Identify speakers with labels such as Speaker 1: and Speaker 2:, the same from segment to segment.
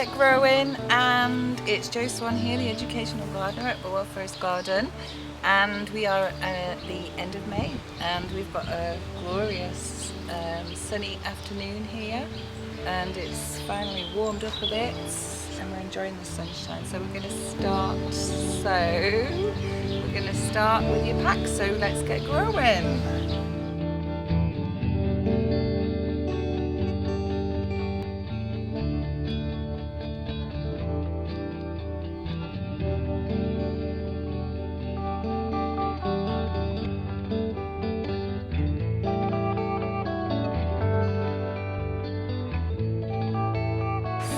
Speaker 1: get growing, and it's Jo Swan here, the educational gardener at Bulwell Forest Garden, and we are at the end of May, and we've got a glorious sunny afternoon here, and it's finally warmed up a bit and we're enjoying the sunshine. So we're going to start with your pack, so let's get growing.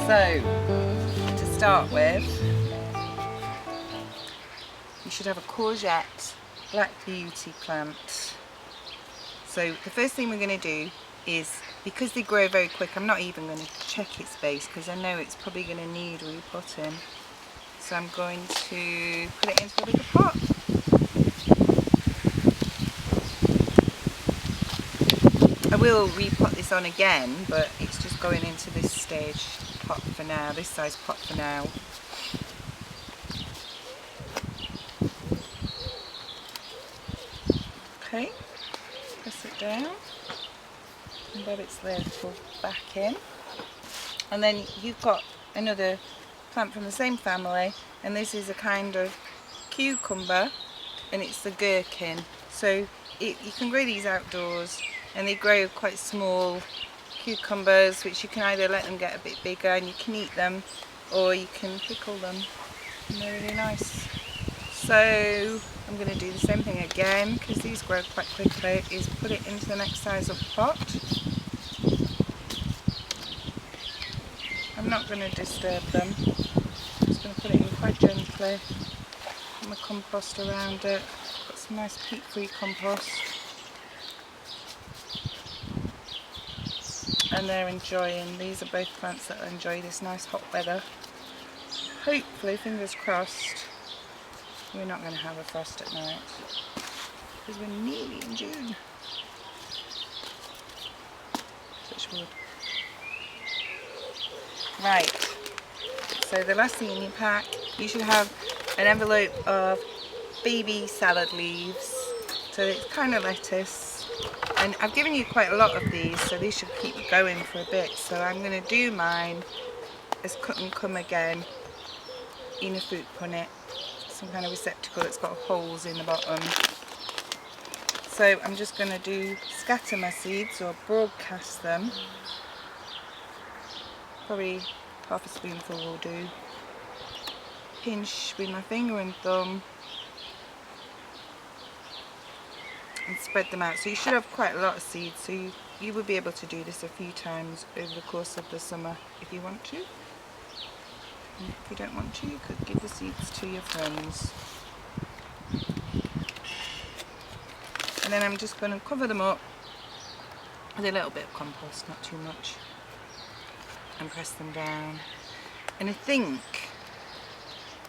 Speaker 1: So, to start with, you should have a courgette black beauty plant. So the first thing we're going to do is, because they grow very quick, I'm not even going to check its base because I know it's probably going to need repotting. So I'm going to put it into a bigger pot. I will repot this on again, but it's just going into this stage pot for now, this size pot for now. Okay, press it down and let its lid pull back in. And then you've got another plant from the same family, and this is a kind of cucumber, and it's the gherkin. So you can grow these outdoors, and they grow quite small cucumbers, which you can either let them get a bit bigger and you can eat them, or you can pickle them, and they're really nice. So I'm going to do the same thing again because these grow quite quickly, is put it into the next size of pot. I'm not going to disturb them, I'm just going to put it in quite gently, put my compost around it. Got some nice peat-free compost. And they're enjoying, these are both plants that enjoy this nice hot weather. Hopefully, fingers crossed, we're not going to have a frost at night because we're nearly in June. Touch wood. Right, so the last thing in your pack, you should have an envelope of baby salad leaves. So it's kind of lettuce. And I've given you quite a lot of these, so these should keep going for a bit. So I'm going to do mine as cut and come again in a fruit punnet, some kind of receptacle that's got holes in the bottom. So I'm just going to scatter my seeds or broadcast them. Probably half a spoonful will do. Pinch with my finger and thumb. And spread them out. So you should have quite a lot of seeds, so you would be able to do this a few times over the course of the summer if you want to. And if you don't want to, you could give the seeds to your friends. And then I'm just going to cover them up with a little bit of compost, not too much, and press them down. And I think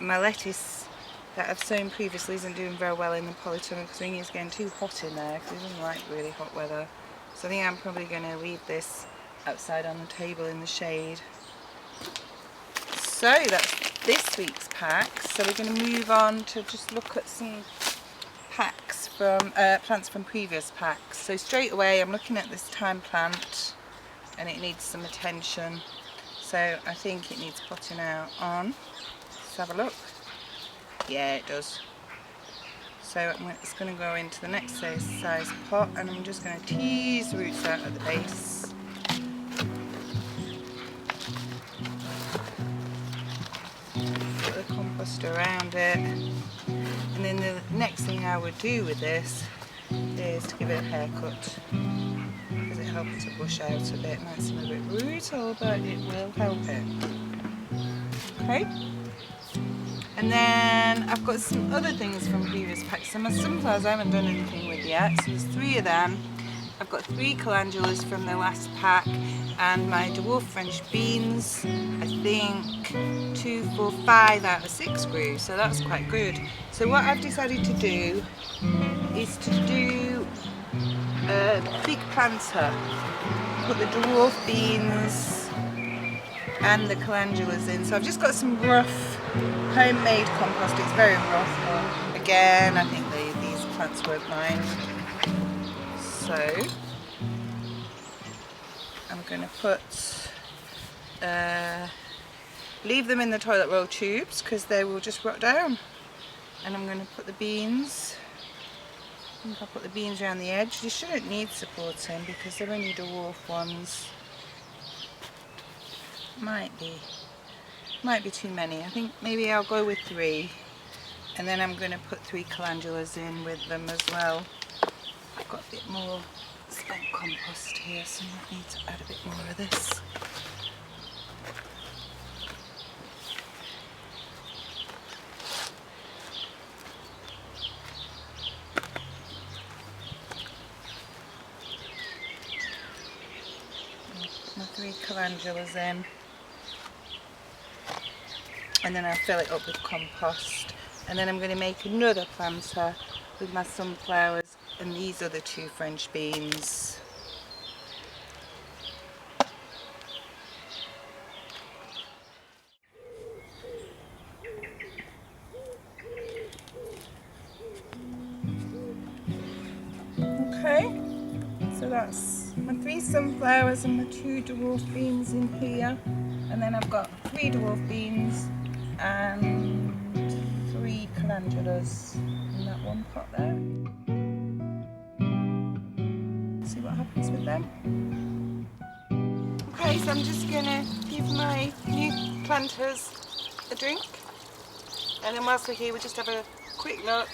Speaker 1: my lettuce that I've sown previously isn't doing very well in the polytunnel because I think it's getting too hot in there because it doesn't like really hot weather. So I think I'm probably going to leave this outside on the table in the shade. So that's this week's pack. So we're going to move on to just look at some packs from plants from previous packs. So straight away I'm looking at this thyme plant and it needs some attention. So I think it needs potting out on. Let's have a look. Yeah, it does. So it's going to go into the next size pot, and I'm just going to tease the roots out at the base. Put the compost around it. And then the next thing I would do with this is to give it a haircut, because it helps it to bush out a bit. Might seem a bit brutal, but it will help it. Okay? And then I've got some other things from previous packs. So my sunflowers I haven't done anything with yet, so there's 3 of them. I've got 3 calendulas from the last pack, and my dwarf French beans, I think 2, 4, 5 out of 6 grew, so that's quite good. So what I've decided to do is to do a big planter. Put the dwarf beans and the calendulas in. So I've just got some rough homemade compost. It's very rough, but again, I think these plants won't mind. So I'm going to put leave them in the toilet roll tubes because they will just rot down. And I'm going to put the beans. I think I'll put the beans around the edge. You shouldn't need supporting because they're only dwarf ones. Might be too many. I think maybe I'll go with 3, and then I'm going to put 3 calendulas in with them as well. I've got a bit more spent compost here, so I might need to add a bit more of this. My 3 calendulas in, and then I'll fill it up with compost, and then I'm going to make another planter with my sunflowers and these other 2 French beans. Okay, so that's my 3 sunflowers and my 2 dwarf beans in here, and then I've got 3 dwarf beans and 3 calendulas in that one pot there. See what happens with them. Okay, so I'm just going to give my new planters a drink, and then whilst we're here we'll just have a quick look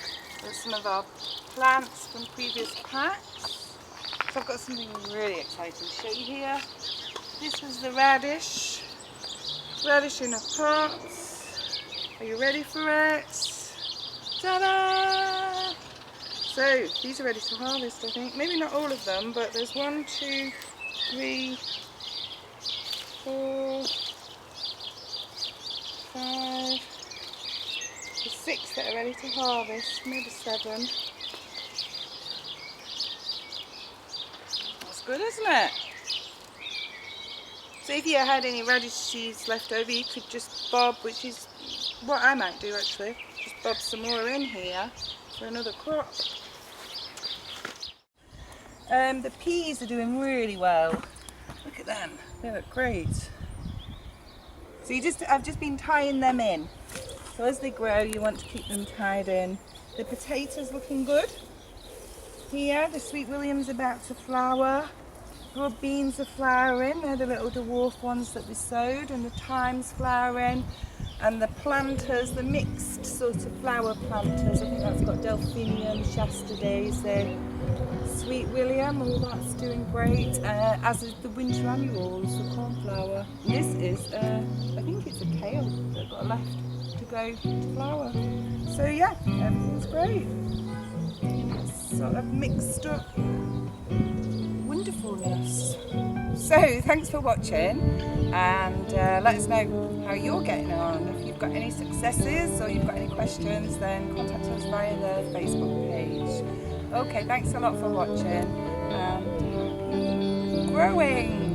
Speaker 1: at some of our plants from previous packs. So I've got something really exciting to show you here. This was the radish in a pot. Are you ready for it? Ta-da! So these are ready to harvest, I think. Maybe not all of them, but there's 1, 2, 3, 4, 5, there's 6 that are ready to harvest, maybe 7. That's good, isn't it? So if you had any radish seeds left over, you could just bob, which is what I might do actually, just bob some more in here for another crop. The peas are doing really well. Look at them, they look great. So I've just been tying them in. So as they grow, you want to keep them tied in. The potatoes looking good. Here, the Sweet William's about to flower. Broad beans are flowering. They're the little dwarf ones that we sowed, and the thyme's flowering. And the planters, the mixed sort of flower planters, I think that's got Delphinium, Shasta Daisy, Sweet William, all that's doing great, as is the winter annuals, the cornflower. And this is, I think it's a kale that got left to go to flower. So yeah, everything's great. It's sort of mixed up wonderfulness. So thanks for watching, and let us know how you're getting on. If you've got any successes or you've got any questions, then contact us via the Facebook page. Okay, thanks a lot for watching, and growing.